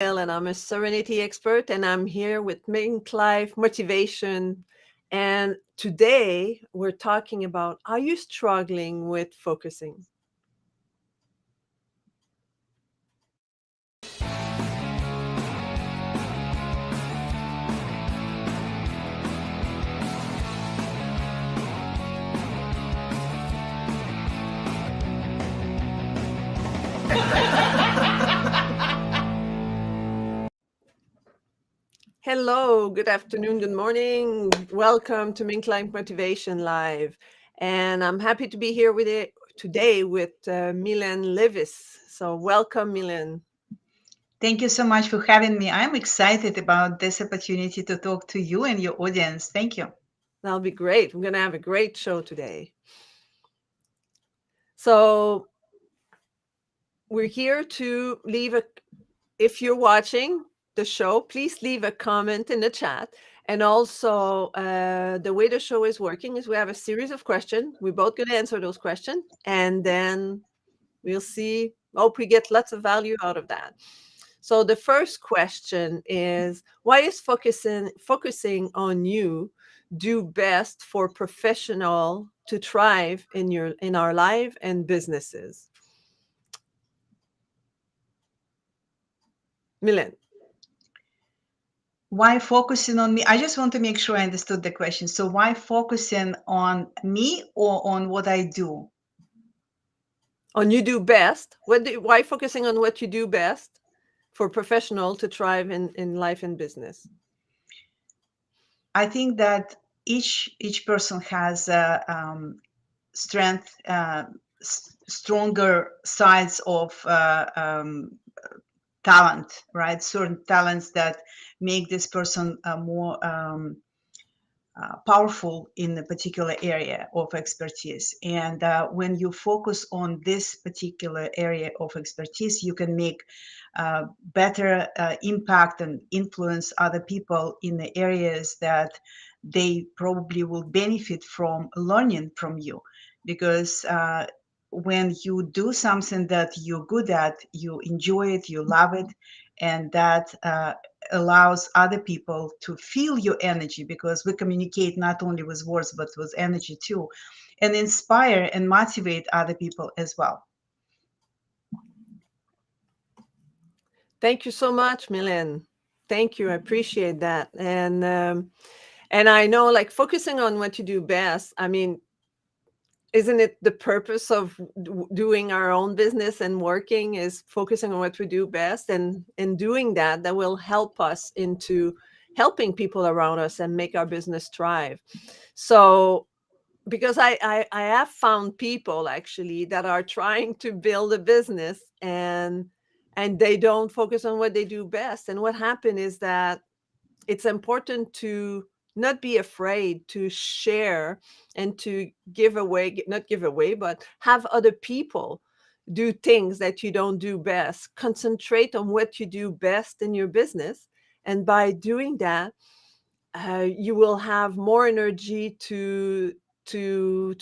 And I'm a Serenity expert, and I'm here with MinkLife Motivation. And today we're talking about, are you struggling with focusing? Hello, good afternoon, good morning. Welcome to MinkLife Motivation Live. And I'm happy to be here with it today with Millen Livis. So welcome, Millen. Thank you so much for having me. I'm excited about this opportunity to talk to you and your audience. Thank you. That'll be great. We're going to have a great show today. So we're here to leave a, if you're watching the show, please leave a comment in the chat. And also, the way the show is working is we have a series of questions. We're both going to answer those questions, and then we'll see. Hope we get lots of value out of that. So the first question is, why is focusing on you do best for professional to thrive in our life and businesses? Millen. Why focusing on me? I just want to make sure I understood the question. So, why focusing on me or on what I do? On you do best. Why focusing on what you do best for professional to thrive in life and business? I think that each person has strength, stronger sides of talent, right? Certain talents that make this person more powerful in a particular area of expertise. And when you focus on this particular area of expertise, you can make better impact and influence other people in the areas that they probably will benefit from learning from you. Because when you do something that you're good at, you enjoy it, you love it, and that allows other people to feel your energy, because we communicate not only with words but with energy too, and inspire and motivate other people as well. Thank you so much, Millen. Thank you. I appreciate that. And I know, like, focusing on what you do best. I mean, isn't it the purpose of doing our own business and working is focusing on what we do best, and in doing that, that will help us into helping people around us and make our business thrive. So because I have found people actually that are trying to build a business, and they don't focus on what they do best. And what happened is that it's important to not be afraid to share and to give away, not give away, but have other people do things that you don't do best. Concentrate on what you do best in your business. And by doing that, you will have more energy to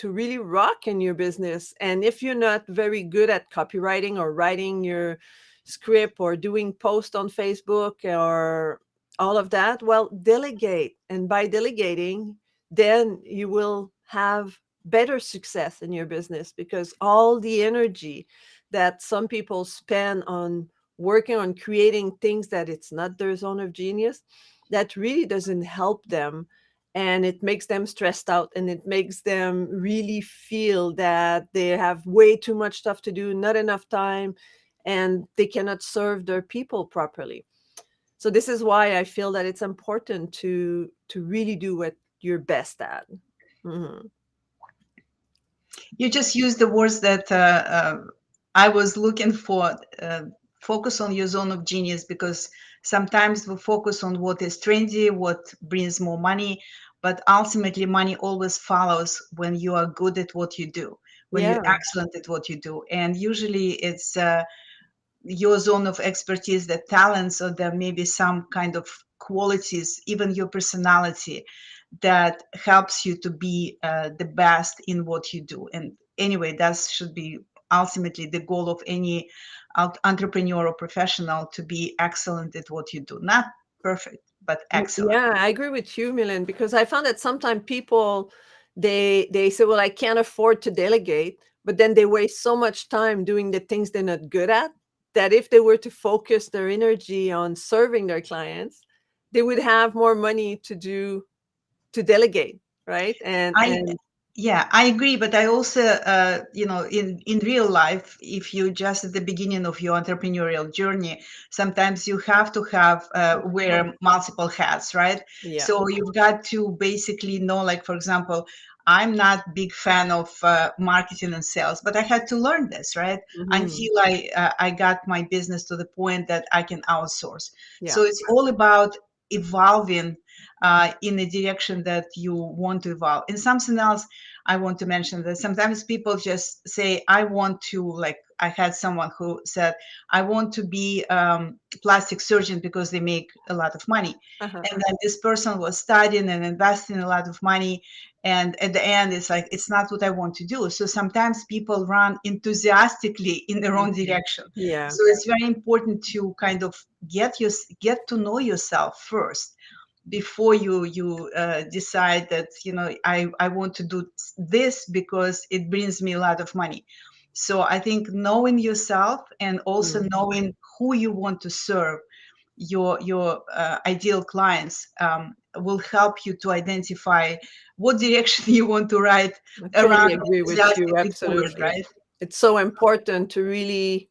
really rock in your business. And if you're not very good at copywriting or writing your script or doing post on Facebook or all of that, well, delegate. And by delegating, then you will have better success in your business, because all the energy that some people spend on working on creating things that it's not their zone of genius, that really doesn't help them, and it makes them stressed out, and it makes them really feel that they have way too much stuff to do, not enough time, and they cannot serve their people properly. So this is why I feel that it's important to really do what you're best at. Mhm. You just use the words that I was looking for. Focus on your zone of genius, because sometimes we focus on what is trendy, what brings more money, but ultimately money always follows when you are good at what you do, when you're Yeah. excellent at what you do. And usually it's your zone of expertise, the talents, or there may be some kind of qualities, even your personality, that helps you to be the best in what you do. And anyway, that should be ultimately the goal of any entrepreneur or professional to be excellent at what you do. Not perfect, but excellent. Yeah, I agree with you, Millen, because I found that sometimes people they say, well, I can't afford to delegate, but then they waste so much time doing the things they're not good at, that if they were to focus their energy on serving their clients, they would have more money to delegate, right? I And Yeah, I agree, but I also, in real life, if you just at the beginning of your entrepreneurial journey, sometimes you have to have wear multiple hats, right? yeah. So you've got to basically know, like, for example, I'm not big fan of marketing and sales, but I had to learn this, right? Mhm. Until I got my business to the point that I can outsource. Yeah. So it's all about evolving in the direction that you want to evolve. And something else I want to mention, that sometimes people just say, I want to, like, I had someone who said, I want to be plastic surgeon because they make a lot of money. Uh-huh. And then this person was studying and investing a lot of money. And at the end, it's like, it's not what I want to do. So sometimes people run enthusiastically in the wrong direction. Yeah. So it's very important to kind of get to know yourself first before you decide that, I want to do this because it brings me a lot of money. So I think knowing yourself and also Mm. knowing who you want to serve, your ideal clients, will help you to identify what direction you want to ride I around totally agree with you. enthusiastically forward, Absolutely. right? It's so important to really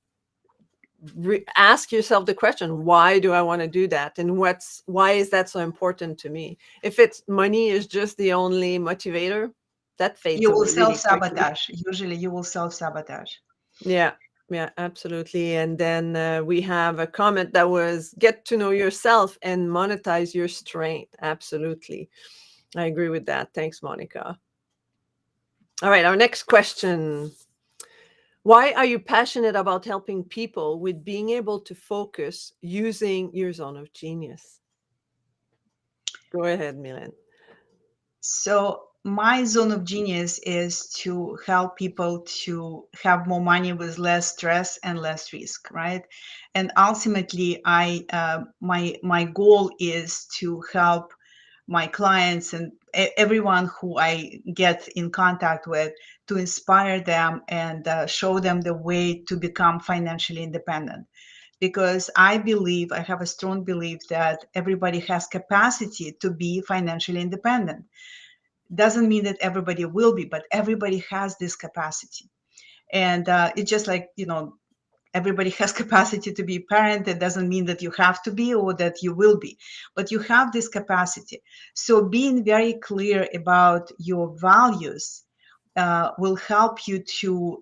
ask yourself the question, why do I want to do that, and why is that so important to me? If it's money is just the only motivator, that fades You will away really quickly. self-sabotage. Usually you will self-sabotage. Yeah, yeah, absolutely. And then we have a comment that was, get to know yourself and monetize your strength. Absolutely, I agree with that. Thanks, Monica. All right, our next question. Why are you passionate about helping people with being able to focus using your zone of genius? Go ahead, Milan. So my zone of genius is to help people to have more money with less stress and less risk, right? And ultimately, my goal is to help my clients and everyone who I get in contact with, to inspire them and show them the way to become financially independent. Because I have a strong belief that everybody has capacity to be financially independent. Doesn't mean that everybody will be, but everybody has this capacity. And it's just like, everybody has capacity to be a parent. That doesn't mean that you have to be or that you will be, but you have this capacity. So being very clear about your values will help you to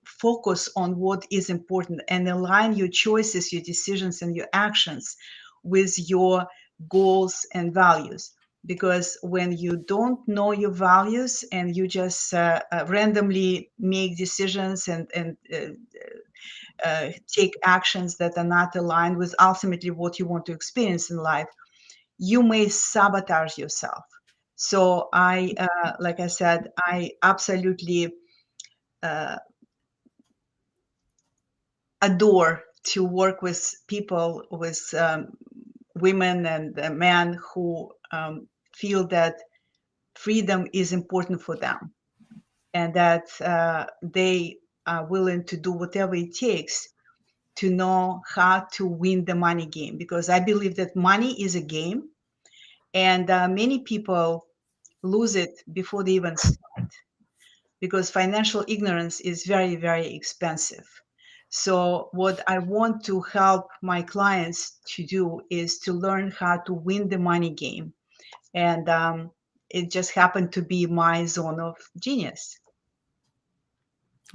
focus on what is important and align your choices, your decisions, and your actions with your goals and values. Because when you don't know your values and you just randomly make decisions and take actions that are not aligned with ultimately what you want to experience in life, you may sabotage yourself. So like I said, I absolutely uh, adore to work with people, with women and men who feel that freedom is important for them, and that they are willing to do whatever it takes to know how to win the money game. Because I believe that money is a game, and many people lose it before they even start, because financial ignorance is very, very expensive. So, what I want to help my clients to do is to learn how to win the money game. And it just happened to be my zone of genius.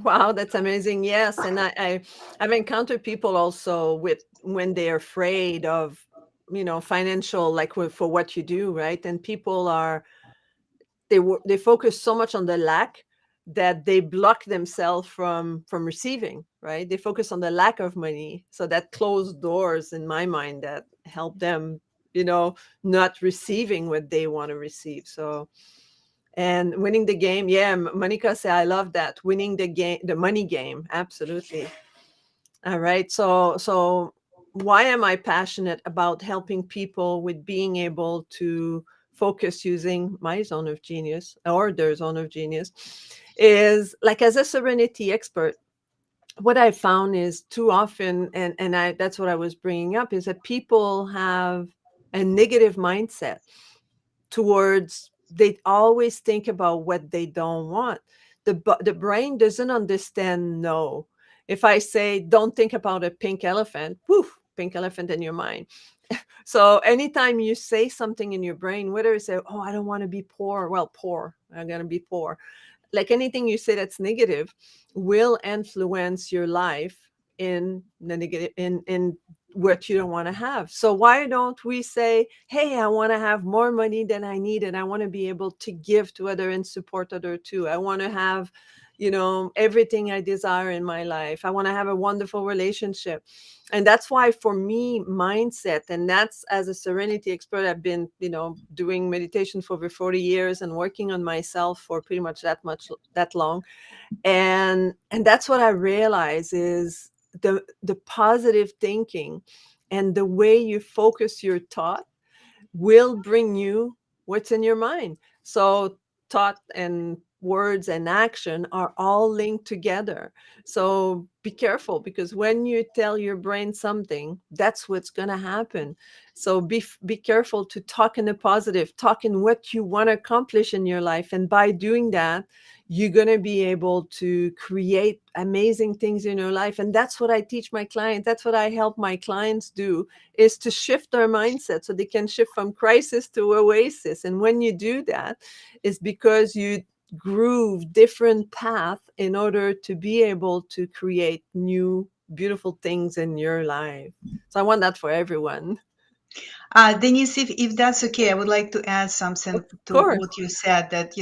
Wow, that's amazing. Yes, and I've encountered people also with when they're afraid of, financial, like for what you do, right? And people are they focus so much on the lack that they block themselves from receiving, right? They focus on the lack of money, so that closed doors in my mind that help them, not receiving what they want to receive. So, and winning the game, yeah, Monica said, I love that, winning the game, the money game, absolutely. All right. So why am I passionate about helping people with being able to focus using my zone of genius or their zone of genius? Is like, as a serenity expert, what I found is too often, and I that's what I was bringing up, is that people have a negative mindset towards, they always think about what they don't want. The brain doesn't understand no. If I say don't think about a pink elephant, woof, pink elephant in your mind. So anytime you say something in your brain, whether you say, oh, I don't want to be poor, well, poor, I'm going to be poor, like anything you say that's negative will influence your life in the negative, in what you don't want to have. So why don't we say, hey, I want to have more money than I need, and I want to be able to give to other and support other too. I want to have, everything I desire in my life. I want to have a wonderful relationship. And that's why, for me, mindset, and that's, as a serenity expert, I've been, doing meditation for over 40 years and working on myself for pretty much that long. And that's what I realize is the positive thinking and the way you focus your thought will bring you what's in your mind. So thought and words and action are all linked together. So be careful, because when you tell your brain something, that's what's going to happen. So be careful to talk in the positive, talk in what you want to accomplish in your life. And by doing that, you're going to be able to create amazing things in your life. And that's what I teach my clients. That's what I help my clients do, is to shift their mindset so they can shift from crisis to oasis. And when you do that, it's because you groove different path in order to be able to create new beautiful things in your life. So I want that for everyone. Denise, if that's okay, I would like to add something Of to course. what you said, that,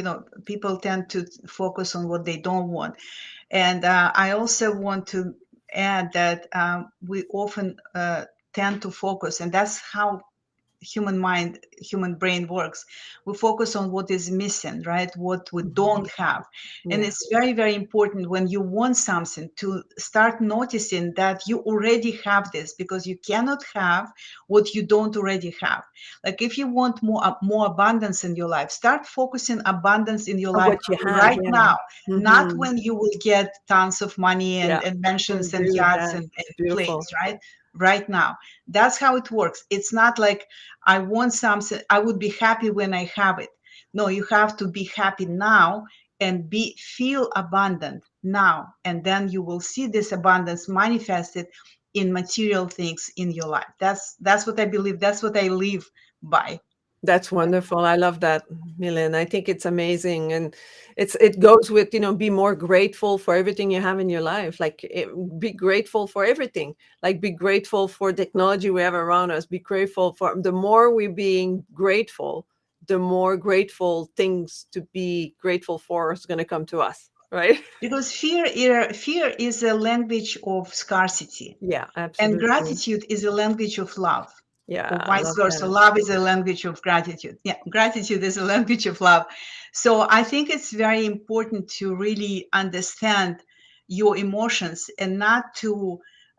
people tend to focus on what they don't want. And I also want to add that we often tend to focus, and that's how human brain works. We focus on what is missing, right? What we don't have. And Yeah. it's very, very important when you want something to start noticing that you already have this, because you cannot have what you don't already have. Like, if you want more abundance in your life, start focusing abundance in your Of life what you have. right Yeah. now, not Hmm. when you will get tons of money Yeah. and I mansions and agree with yachts that. and It's planes, beautiful. right? Right now. That's how it works. It's not like, I want something, I would be happy when I have it. No, you have to be happy now and feel abundant now. And then you will see this abundance manifested in material things in your life. That's what I believe. That's what I live by. That's wonderful. I love that, Millen. I think it's amazing. And it goes with, be more grateful for everything you have in your life. Like, be grateful for everything. Like, be grateful for technology we have around us. Be grateful for, the more we're being grateful, the more grateful things to be grateful for is going to come to us. Right? Because fear is a language of scarcity, Yeah, and absolutely. gratitude is a language of love, Yeah, or I vice love versa. that. Love is a language of gratitude. Yeah, gratitude is a language of love. So I think it's very important to really understand your emotions, and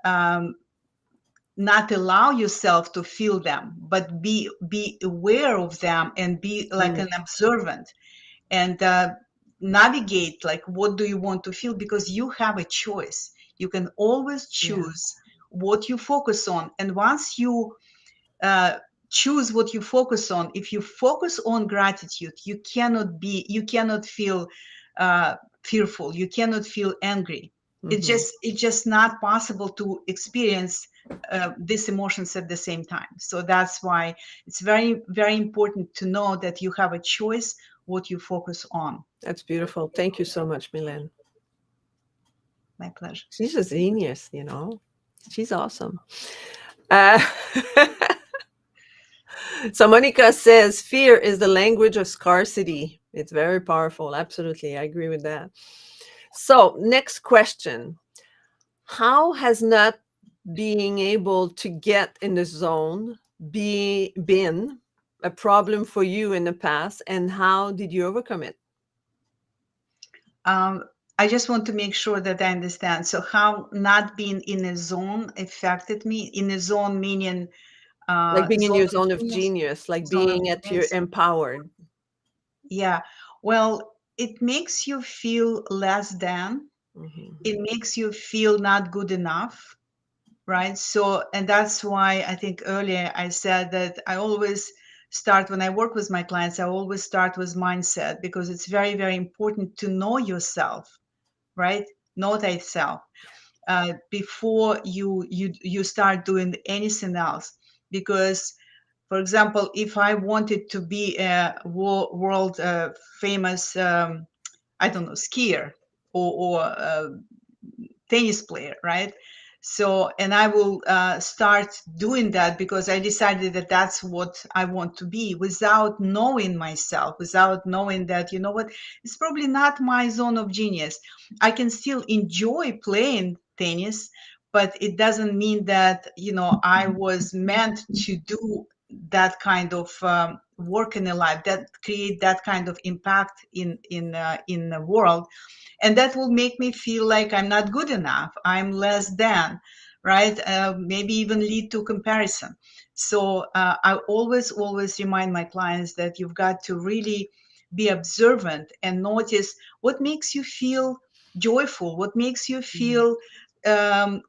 um, not allow yourself to feel them, but be aware of them and be like Mm, an observant, and navigate, like, what do you want to feel, because you have a choice. You can always yeah, choose what you focus on. And once you uh, choose what you focus on, if you focus on gratitude, you cannot feel uh, fearful, you cannot feel angry. hmm, It's just not possible to experience these emotions at the same time. So that's why it's very, very important to know that you have a choice what you focus on. that's beautiful. Thank you so much, Millen. My pleasure. She's a genius. She's awesome. Uh, so Monica says fear is the language of scarcity. It's very powerful. Absolutely. I agree with that. So next question. How has not being able to get in the zone been a problem for you in the past, and how did you overcome it? um, I just want to make sure that I understand. So how not being in a zone affected me? In a zone meaning Like being in zone your of zone of genius. genius, like Zone of being at your genius. empowered. Yeah. Well, it makes you feel less than. Mhm. It makes you feel not good enough, right? So, and that's why I think earlier I said that I always start when I work with my clients, I always start with mindset because it's very, very important to know yourself, right? Know thyself before you start doing anything else. Because, for example, if I wanted to be a world famous, I don't know, skier or tennis player, right? So, and I will start doing that because I decided that that's what I want to be without knowing myself, without knowing that, you know what, it's probably not my zone of genius. I can still enjoy playing tennis, but it doesn't mean that, you know, I was meant to do that kind of work in a life that create that kind of impact in the world, and that will make me feel like I'm not good enough, I'm less than, right? Maybe even lead to comparison. So I always remind my clients that you've got to really be observant and notice what makes you feel joyful, what makes you feel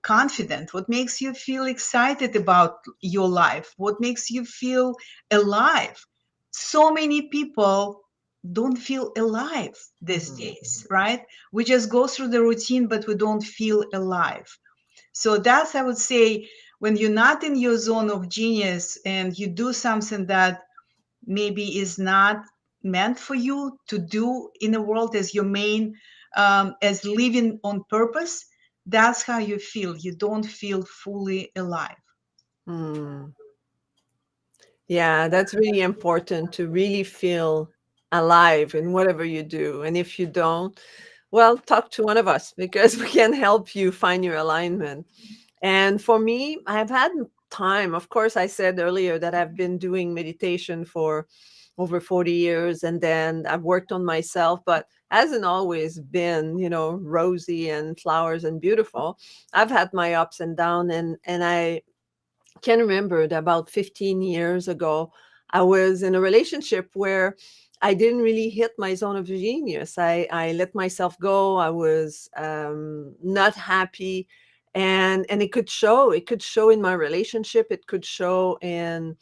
confident, what makes you feel excited about your life, what makes you feel alive. So many people don't feel alive these Mhm. days, right? We just go through the routine, but we don't feel alive. So that's, I would say, when you're not in your zone of genius and you do something that maybe is not meant for you to do in the world as your main, as living on purpose, that's how you feel. You don't feel fully alive. Mm. Yeah, that's really important to really feel alive in whatever you do. And if you don't, well, talk to one of us because we can help you find your alignment. And for me, I've had time. Of course, I said earlier that I've been doing meditation for over 40 years and then I've worked on myself, but hasn't always been, rosy and flowers and beautiful. I've had my ups and downs and I can remember that about 15 years ago, I was in a relationship where I didn't really hit my zone of genius. I let myself go. I was not happy. And it could show. It could show in my relationship. It could show in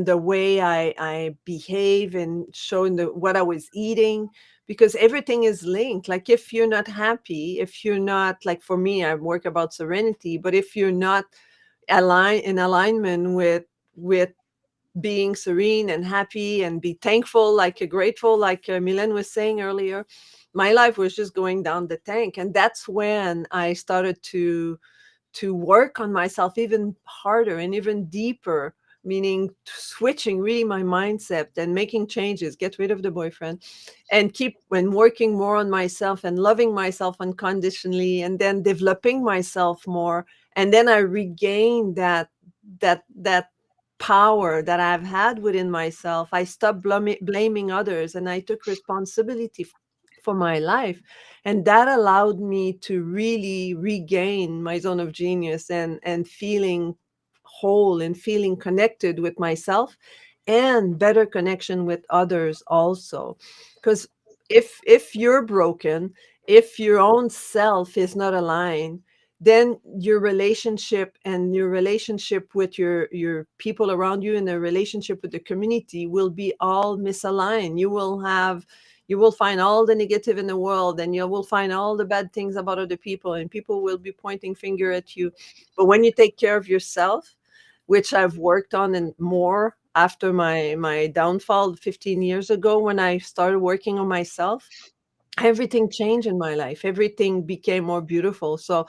the way I behave and show in the what I was eating because everything is linked. Like if you're not happy, if you're not like for me, I work about serenity, but if you're not alignment with being serene and happy and be thankful, like grateful, like Millen was saying earlier, my life was just going down the tank. And that's when I started to work on myself even harder and even deeper, meaning switching really my mindset and making changes, get rid of the boyfriend and keep when working more on myself and loving myself unconditionally and then developing myself more. And then I regained that power that I've had within myself. I stopped blaming others and I took responsibility for my life, and that allowed me to really regain my zone of genius and feeling whole and feeling connected with myself and better connection with others also. Because if you're broken, if your own self is not aligned, then your relationship with your people around you and the relationship with the community will be all misaligned. You will find all the negative in the world and you will find all the bad things about other people and people will be pointing finger at you. But when you take care of yourself, which I've worked on and more after my downfall 15 years ago when I started working on myself, everything changed in my life. Everything became more beautiful. So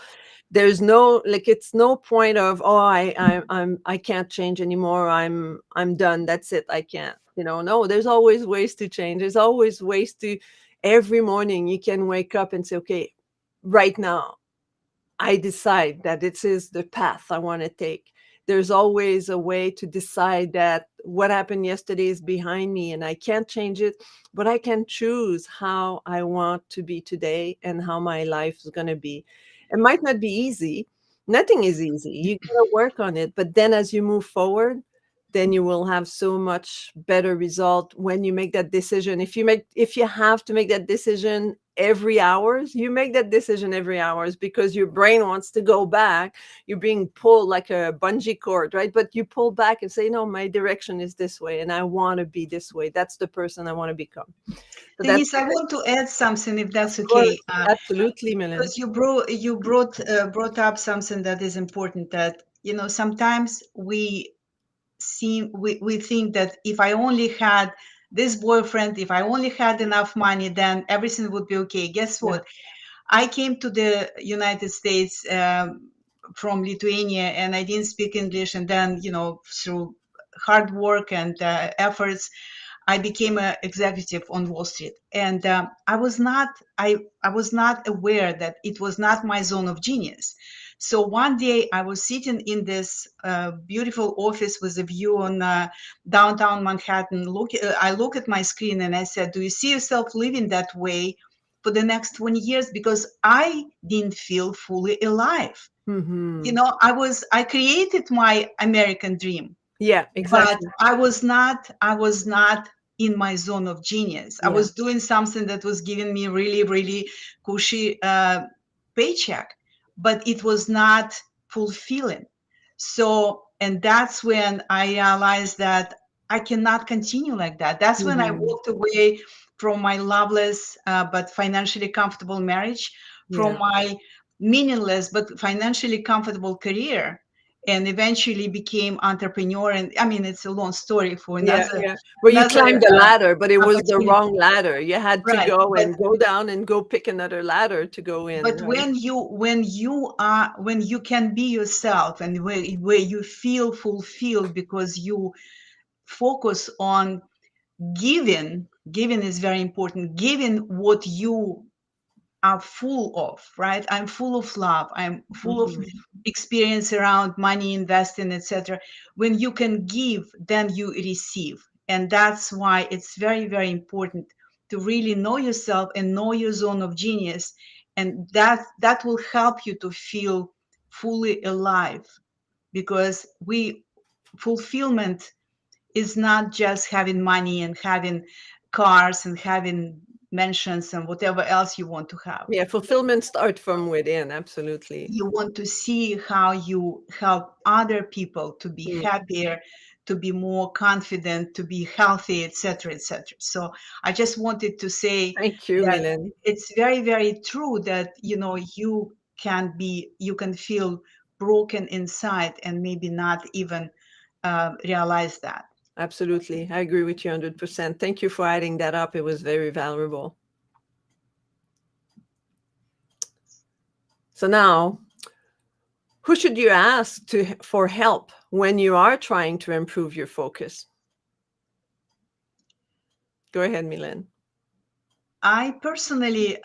there's no like it's no point of I can't change anymore. I'm done. That's it. I can't. No, there's always ways to change. There's always ways to every morning you can wake up and say, okay, right now I decide that this is the path I want to take. There's always a way to decide that what happened yesterday is behind me and I can't change it, but I can choose how I want to be today and how my life is going to be. It might not be easy. Nothing is easy. You got to work on it. But then as you move forward, then you will have so much better result when you make that decision. If you have to make that decision every hours, you make that decision every hours because your brain wants to go back. You're being pulled like a bungee cord, right? But you pull back and say, no, my direction is this way and I want to be this way. That's the person I want to become. So that's Denise, I want to add something, if of that's okay. course, absolutely, Millen. Because you brought up something that is important. That sometimes we think that if I only had this boyfriend, if I only had enough money, then everything would be okay. Guess Yeah. what? I came to the United States from Lithuania, and I didn't speak English. And then, through hard work and efforts, I became an executive on Wall Street. And I was not aware that it was not my zone of genius. So one day I was sitting in this beautiful office with a view on downtown Manhattan. I look at my screen and I said, "Do you see yourself living that way for the next 20 years?" Because I didn't feel fully alive. Mm-hmm. I created my American dream, Yeah, but exactly. I was not in my zone of genius. I Yeah. was doing something that was giving me really, really cushy paycheck, but it was not fulfilling. So, and that's when I realized that I cannot continue like that. That's when I Mm-hmm. walked away from my loveless but financially comfortable marriage, from Yeah. my meaningless but financially comfortable career, and eventually became entrepreneur. And I mean, it's a long story for Yeah, another yeah. Well, you another climbed the ladder, but it was the opportunity, wrong ladder. You had to right? go But and go down and go pick another ladder to go in, but right? when you can be yourself, and where you feel fulfilled because you focus on giving is very important. Giving what you are full of, right? I'm full of love. I'm full of Mhm. experience around money, investing, etc. When you can give, then you receive. And that's why it's very, very important to really know yourself and know your zone of genius. And that will help you to feel fully alive, because we fulfillment is not just having money and having cars and having mansions and whatever else you want to have. Yeah, fulfillment starts from within, absolutely. You want to see how you help other people to be Mm. happier, to be more confident, to be healthy, etc., etc. So I just wanted to say Thank you, that Millen. it's very, very true that you can feel broken inside and maybe not even realize that. Absolutely. I agree with you 100%. Thank you for adding that up. It was very valuable. So now, who should you ask for help when you are trying to improve your focus? Go ahead, Millen. I personally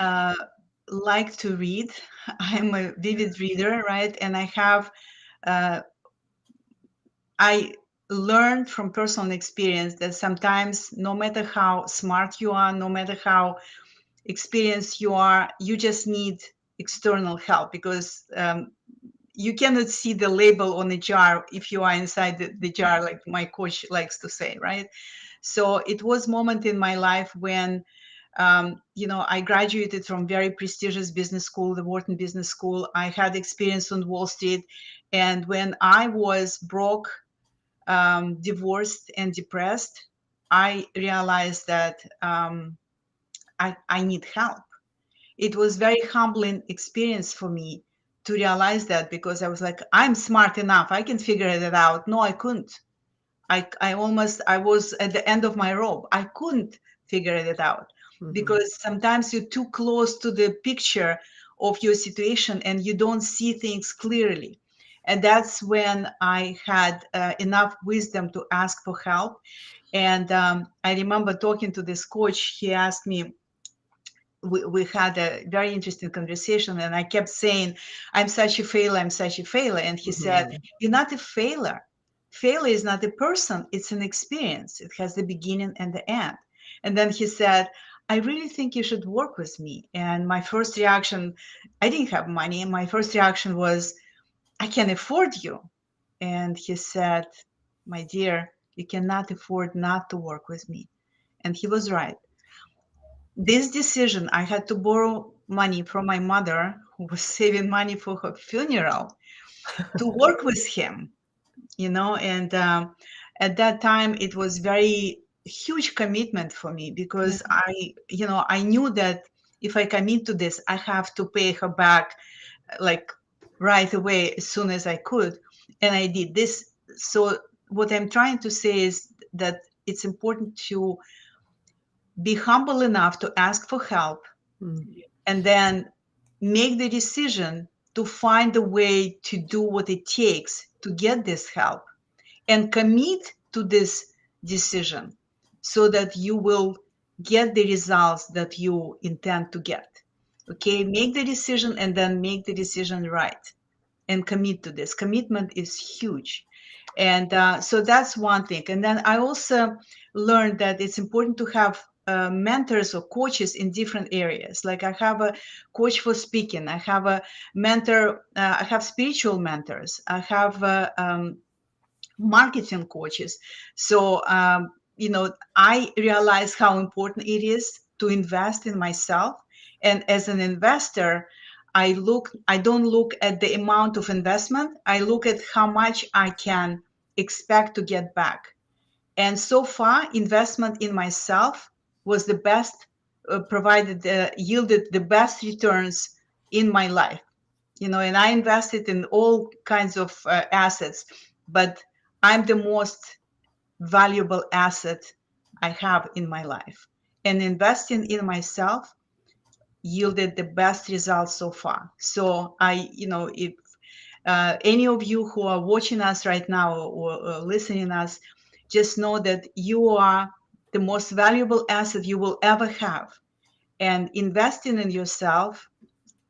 like to read. I'm a vivid reader, right? And uh, I learned from personal experience that sometimes, no matter how smart you are, no matter how experienced you are, you just need external help, because you cannot see the label on the jar if you are inside the jar, like my coach likes to say, right? So it was moment in my life when I graduated from very prestigious business school, the Wharton Business School. I had experience on Wall Street. And when I was broke, divorced, and depressed, I realized that I need help. It was very humbling experience for me to realize that, because I was like, I'm smart enough. I can figure it out. No, I couldn't. I was at the end of my rope. I couldn't figure it out, Mhm. because sometimes you're too close to the picture of your situation and you don't see things clearly. And that's when I had enough wisdom to ask for help. And I remember talking to this coach. He asked me, we had a very interesting conversation, and I kept saying, I'm such a failure, I'm such a failure. And he said, Mhm. you're not a failure. failure is not a person, it's an experience. It has the beginning and the end. And then he said, I really think you should work with me. And my first reaction, I didn't have money. My first reaction was, I can afford you. And he said, my dear, you cannot afford not to work with me. And he was right. This decision, I had to borrow money from my mother, who was saving money for her funeral, to work with him, and at that time it was very huge commitment for me, because I knew that if I commit to this, I have to pay her back like right away as soon as I could. And I did this. So what I'm trying to say is that it's important to be humble enough to ask for help, and then make the decision to find a way to do what it takes to get this help, and commit to this decision so that you will get the results that you intend to get. Okay, make the decision and then make the decision right, and commit to this. Commitment is huge. And so that's one thing. And then I also learned that it's important to have mentors or coaches in different areas. Like I have a coach for speaking, I have a mentor, I have spiritual mentors, I have marketing coaches. So, I realize how important it is to invest in myself. And as an investor, I don't look at the amount of investment. I look at how much I can expect to get back. And so far, investment in myself was the best, yielded the best returns in my life. And I invested in all kinds of assets, but I'm the most valuable asset I have in my life. And investing in myself yielded the best results so far. So if any of you who are watching us right now, or listening us, just know that you are the most valuable asset you will ever have. And investing in yourself,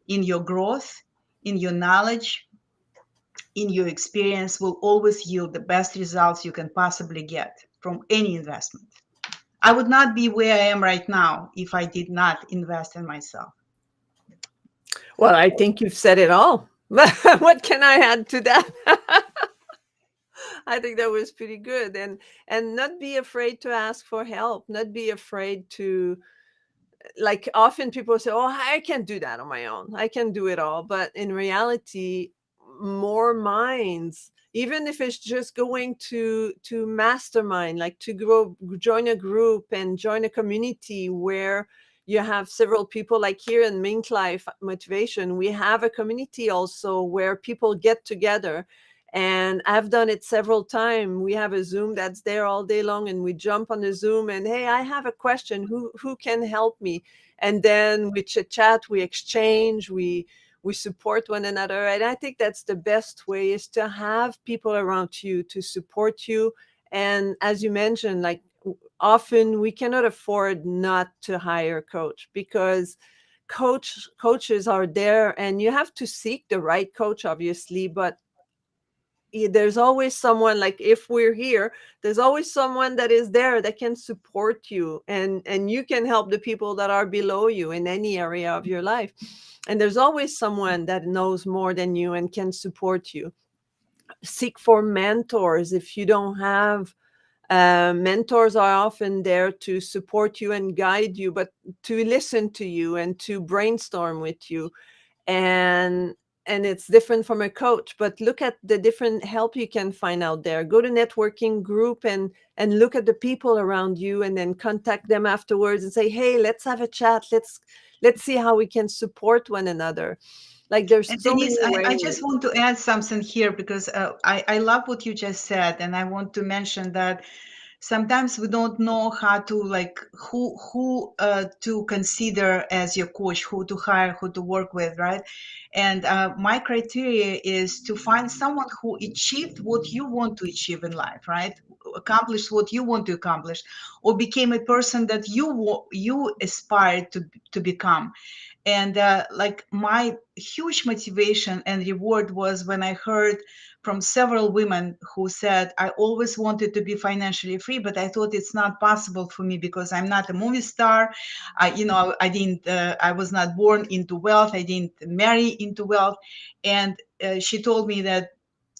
in your growth, in your knowledge, in your experience will always yield the best results you can possibly get from any investment. I would not be where I am right now if I did not invest in myself. Well, I think you've said it all. What can I add to that? I think that was pretty good. And not be afraid to ask for help, not be afraid to, like, often people say, oh, I can do that on my own, I can do it all. But in reality, more minds, even if it's just going to mastermind, like to join a group and join a community where you have several people, like here in MinkLife Motivation, we have a community also where people get together. And I've done it several times. We have a Zoom that's there all day long, and we jump on the Zoom and, hey, I have a question. Who can help me? And then we chit chat, we exchange, we support one another. And I think that's the best way, is to have people around you to support you. And as you mentioned, like, often we cannot afford not to hire a coach, because coaches are there, and you have to seek the right coach, obviously. But there's always someone, like if we're here, there's always someone that is there that can support you, and you can help the people that are below you in any area of your life. And there's always someone that knows more than you and can support you. Seek for mentors. If you don't have, mentors are often there to support you and guide you, but to listen to you and to brainstorm with you. And it's different from a coach. But look at the different help you can find out there. Go to networking group and look at the people around you, and then contact them afterwards and say, hey, let's have a chat, let's see how we can support one another. Like, there's And so Denise, many I ways. just want to add something here, because I love what you just said. And I want to mention that sometimes we don't know how to, like, who to consider as your coach, who to hire, who to work with, right? And my criteria is to find someone who achieved what you want to achieve in life, right? accomplished what you want to accomplish, or became a person that you aspired to become. And like my huge motivation and reward was when I heard from several women who said, I always wanted to be financially free, but I thought it's not possible for me because I'm not a movie star. I didn't, I was not born into wealth. I didn't marry into wealth. And she told me that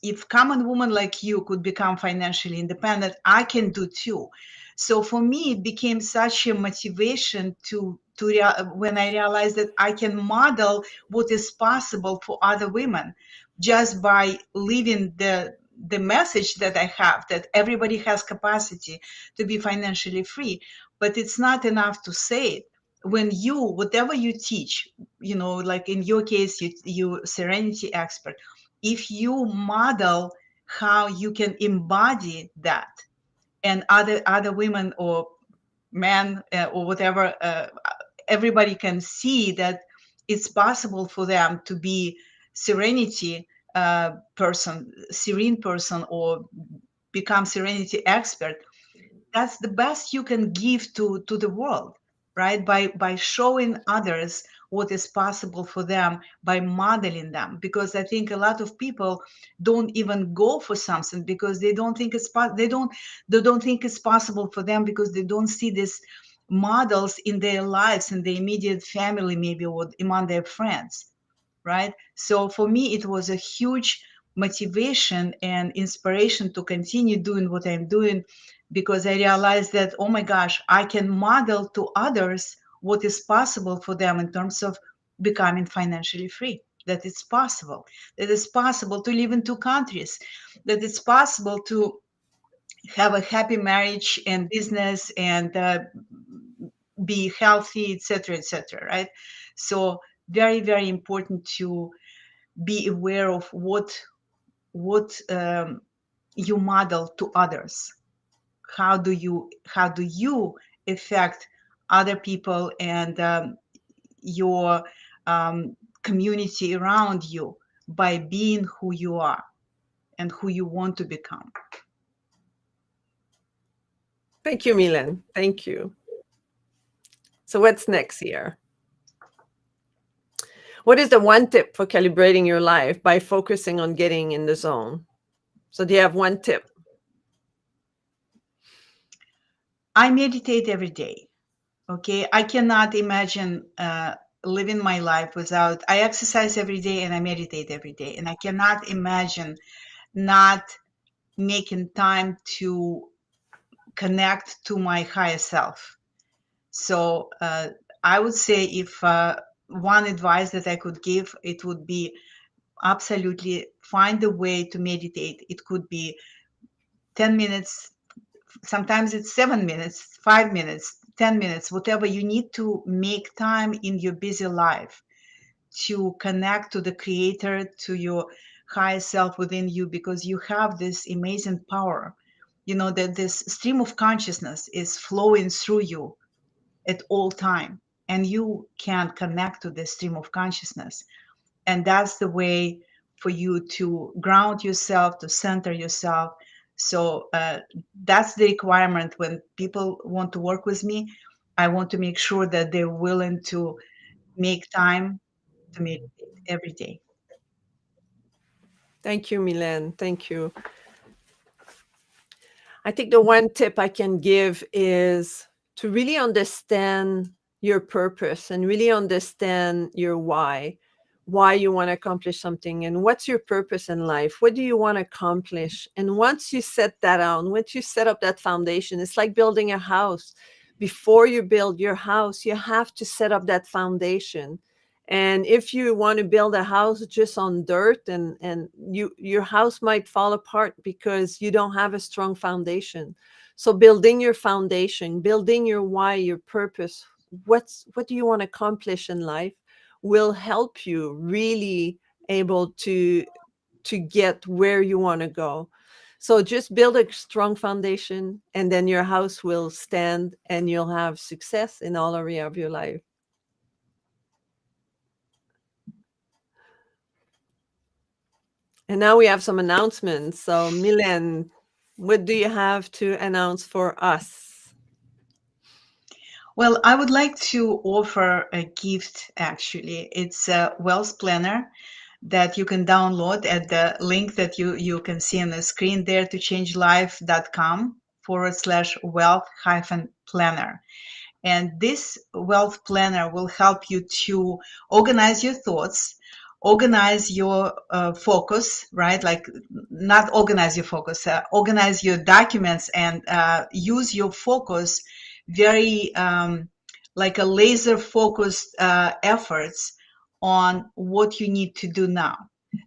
if common woman like you could become financially independent, I can do too. So for me, it became such a motivation when I realized that I can model what is possible for other women just by living the message that I have, that everybody has capacity to be financially free. But it's not enough to say it. When whatever you teach, like in your case, you serenity expert, if you model how you can embody that, and other women or men or whatever, everybody can see that it's possible for them to be serenity serene person, or become serenity expert. That's the best you can give to the world, right? By showing others what is possible for them, by modeling them. Because I think a lot of people don't even go for something because they don't think they don't think it's possible for them, because they don't see these models in their lives, in the immediate family, maybe, or among their friends, right? So for me, it was a huge motivation and inspiration to continue doing what I'm doing, because I realized that, oh my gosh, I can model to others what is possible for them in terms of becoming financially free. That it's possible, that it's possible to live in two countries, that it's possible to have a happy marriage and business, and be healthy, etc., right? So very, very important to be aware of what you model to others. How do you affect other people and your community around you by being who you are and who you want to become? Thank you, Millen. Thank you. So what's next here? What is the one tip for calibrating your life by focusing on getting in the zone? So do you have one tip? I meditate every day. Okay, I cannot imagine living my life without. I exercise every day and I meditate every day, and I cannot imagine not making time to connect to my higher self. So I would say, if one advice that I could give, it would be absolutely find a way to meditate. It could be 10 minutes, sometimes it's 7 minutes, 5 minutes, 10 minutes, whatever you need to make time in your busy life to connect to the creator, to your higher self within you, because you have this amazing power. You know that this stream of consciousness is flowing through you at all time, and you can connect to this stream of consciousness. And that's the way for you to ground yourself, to center yourself. So that's the requirement when people want to work with me. I want to make sure that they're willing to make time to meditate every day. Thank you, Millen. Thank you. I think the one tip I can give is to really understand your purpose and really understand your why you want to accomplish something, and what's your purpose in life. What do you want to accomplish? And once you set that out, once you set up that foundation, it's like building a house. Before you build your house, you have to set up that foundation. And if you want to build a house just on dirt, and your house might fall apart because you don't have a strong foundation. So building your foundation, building your why, your purpose, what do you want to accomplish in life, will help you really able to get where you want to go. So just build a strong foundation, and then your house will stand and you'll have success in all area of your life. And now we have some announcements. So Millen, what do you have to announce for us? Well, I would like to offer a gift, actually. It's a wealth planner that you can download at the link that you can see on the screen there, to changelife.com/wealth hyphen planner. And this wealth planner will help you to organize your thoughts, organize your focus, right? Like, not organize your focus, organize your documents, and use your focus very like a laser focused efforts on what you need to do now.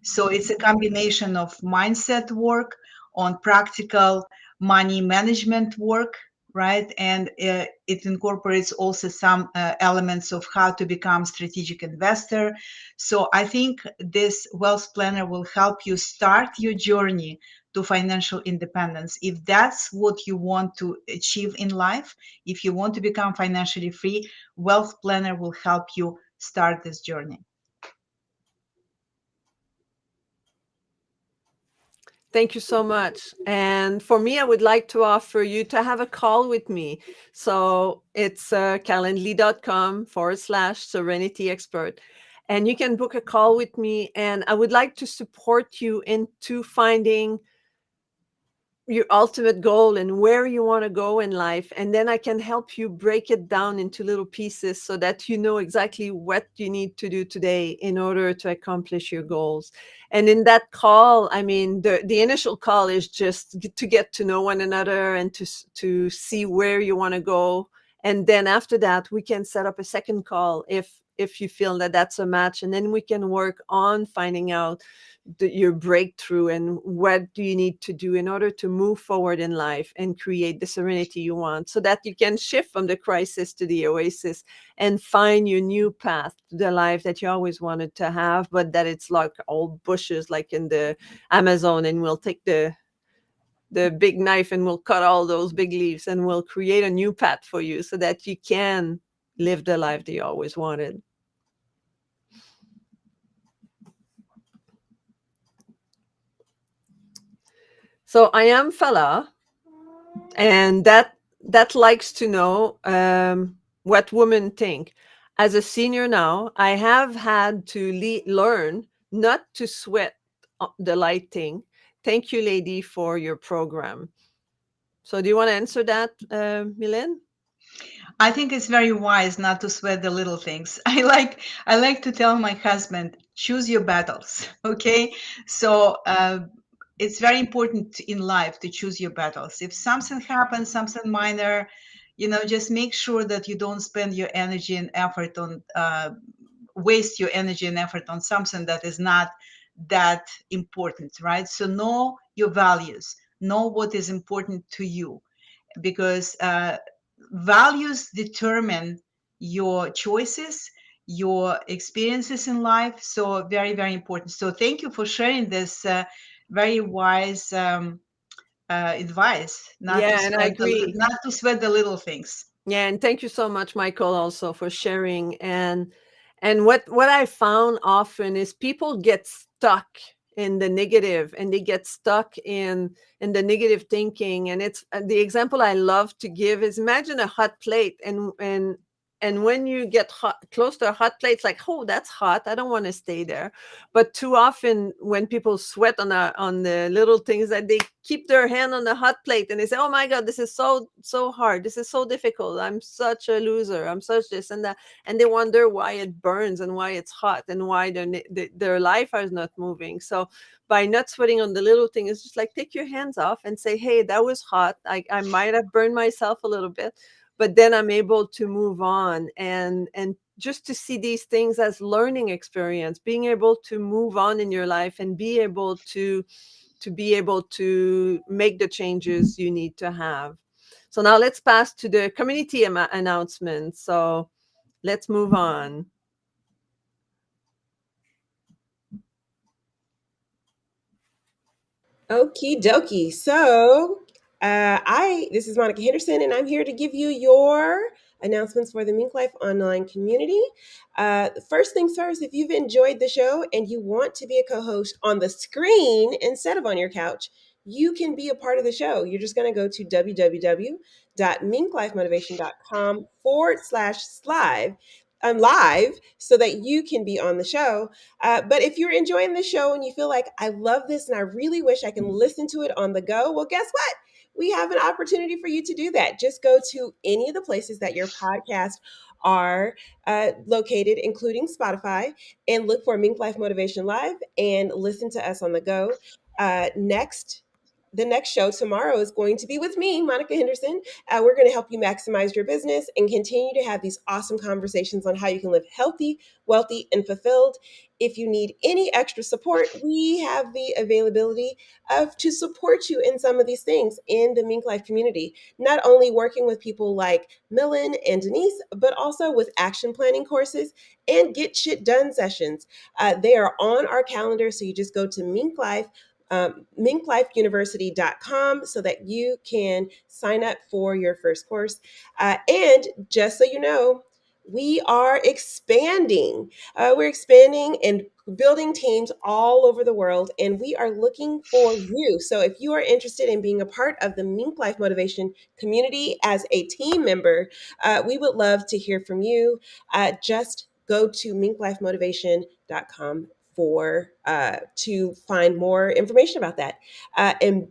So it's a combination of mindset work on practical money management work, right? And it incorporates also some elements of how to become strategic investor. So I think this wealth planner will help you start your journey to financial independence. If that's what you want to achieve in life, if you want to become financially free, wealth planner will help you start this journey. Thank you so much. And for me, I would like to offer you to have a call with me. So it's calendly.com/serenity expert. And you can book a call with me. And I would like to support you into finding your ultimate goal and where you want to go in life. And then I can help you break it down into little pieces so that you know exactly what you need to do today in order to accomplish your goals. And in that call, I mean, the initial call is just to get to know one another and to see where you want to go. And then after that, we can set up a second call if you feel that that's a match. And then we can work on finding out your breakthrough and what do you need to do in order to move forward in life and create the serenity you want, so that you can shift from the crisis to the oasis and find your new path to the life that you always wanted to have, but that it's like all bushes like in the Amazon, and we'll take the big knife and we'll cut all those big leaves and we'll create a new path for you so that you can live the life that you always wanted. So I am Fala, and that likes to know what women think. As a senior now, I have had to learn not to sweat the lighting. Thank you, lady, for your program. So do you want to answer that, Millen? I think it's very wise not to sweat the little things. I like to tell my husband, choose your battles. Okay, so it's very important in life to choose your battles. If something happens, something minor, just make sure that you don't spend your energy and effort on waste your energy and effort on something that is not that important, right? So know your values, know what is important to you, because values determine your choices, your experiences in life. So very, very important. So thank you for sharing this very wise advice, Yeah, and I agree. not to sweat the little things. Yeah, and thank you so much, Michael, also for sharing. And what I found often is people get stuck in the negative, and they get stuck in the negative thinking. And it's the example I love to give is, imagine a hot plate, and when you get close to a hot plate, it's like, oh, that's hot, I don't want to stay there. But too often when people sweat on the little things, that they keep their hand on the hot plate and they say, oh my God, this is so hard, this is so difficult, I'm such a loser, I'm such this and that. And they wonder why it burns and why it's hot and why their life is not moving. So by not sweating on the little thing, it's just like, take your hands off and say, hey, that was hot, I might have burned myself a little bit, but then I'm able to move on, and just to see these things as learning experience, being able to move on in your life and be able to make the changes you need to have. So now let's pass to the community announcement. So let's move on. Okie dokie. So, this is Monica Henderson, and I'm here to give you your announcements for the MinkLife online community. First things first, if you've enjoyed the show and you want to be a co-host on the screen instead of on your couch, you can be a part of the show. You're just going to go to www.minklifemotivation.com/live live so that you can be on the show. But if you're enjoying the show and you feel like, I love this and I really wish I can listen to it on the go, well, guess what? We have an opportunity for you to do that. Just go to any of the places that your podcast are located, including Spotify, and look for Mink Life Motivation Live and listen to us on the go. The next show tomorrow is going to be with me, Monica Henderson. We're going to help you maximize your business and continue to have these awesome conversations on how you can live healthy, wealthy, and fulfilled. If you need any extra support, we have the availability to support you in some of these things in the Mink Life community. Not only working with people like Millen and Denise, but also with action planning courses and get shit done sessions. They are on our calendar, so you just go to Mink Life, minklifeuniversity.com so that you can sign up for your first course. And just so you know, we are expanding. We're expanding and building teams all over the world, and we are looking for you. So if you are interested in being a part of the Mink Life Motivation community as a team member, we would love to hear from you. Just go to minklifemotivation.com to find more information about that. And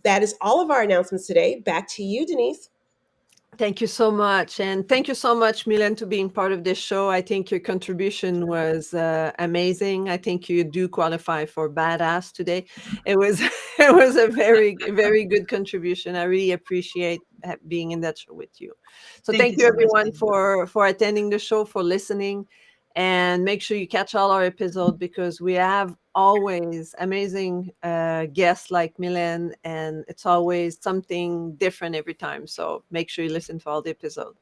that is all of our announcements today. Back to you, Denise. Thank you so much. And thank you so much, Millen, to being part of this show. I think your contribution was amazing. I think you do qualify for badass today. It was it was a very, very good contribution. I really appreciate being in that show with you. So thank you, so much. everyone, for attending the show, for listening. And make sure you catch all our episodes because we have always amazing guests like Millen, and it's always something different every time. So make sure you listen to all the episodes.